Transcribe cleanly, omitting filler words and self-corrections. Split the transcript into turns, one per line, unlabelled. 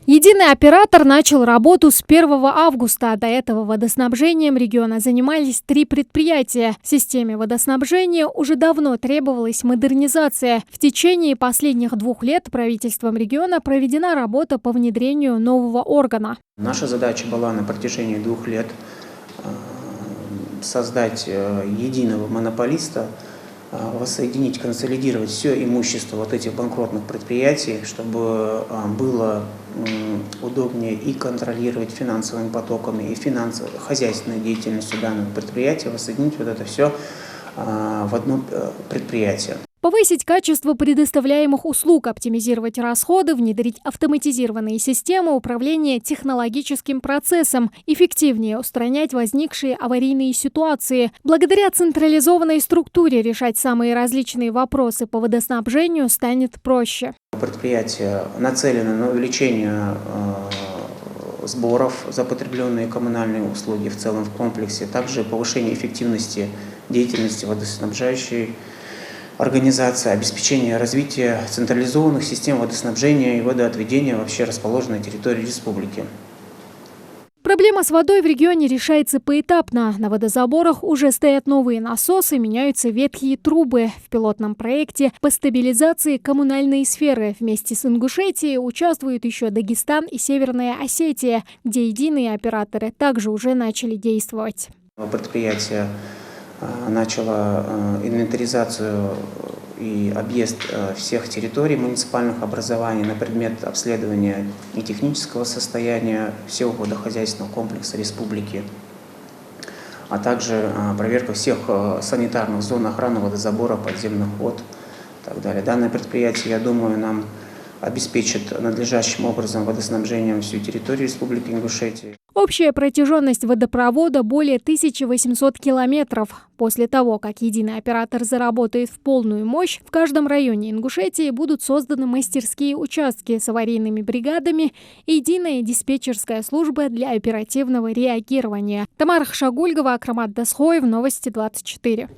Единый оператор начал работу с 1 августа. До этого водоснабжением региона занимались 3 предприятия. Системе водоснабжения уже давно требовалась модернизация. В течение последних 2 лет правительством региона проведена работа по внедрению нового органа.
Наша задача была на протяжении 2 лет создать единого монополиста, воссоединить, консолидировать все имущество вот этих банкротных предприятий, чтобы было удобнее и контролировать финансовыми потоками, и хозяйственной деятельностью данного предприятия, воссоединить вот это все в одно предприятие.
Повысить качество предоставляемых услуг, оптимизировать расходы, внедрить автоматизированные системы управления технологическим процессом, эффективнее устранять возникшие аварийные ситуации. Благодаря централизованной структуре решать самые различные вопросы по водоснабжению станет проще.
Предприятие нацелено на увеличение сборов за потребленные коммунальные услуги в целом в комплексе, также повышение эффективности деятельности водоснабжающей организации, обеспечение развития централизованных систем водоснабжения и водоотведения вообще расположенной на территории республики.
Проблема с водой в регионе решается поэтапно. На водозаборах уже стоят новые насосы, меняются ветхие трубы. В пилотном проекте по стабилизации коммунальной сферы вместе с Ингушетией участвуют еще Дагестан и Северная Осетия, где единые операторы также уже начали действовать.
Предприятие начало инвентаризацию и объезд всех территорий муниципальных образований на предмет обследования и технического состояния всего водохозяйственного комплекса республики, а также проверка всех санитарных зон охраны водозабора, подземных вод и так далее. Данное предприятие, я думаю, нам обеспечит надлежащим образом водоснабжением всю территорию Республики Ингушетия.
Общая протяженность водопровода более 1800 километров. После того, как единый оператор заработает в полную мощь, в каждом районе Ингушетии будут созданы мастерские участки с аварийными бригадами и единая диспетчерская служба для оперативного реагирования. Тамара Хшагульгова, Акрамат Дасхоев, Новости 24.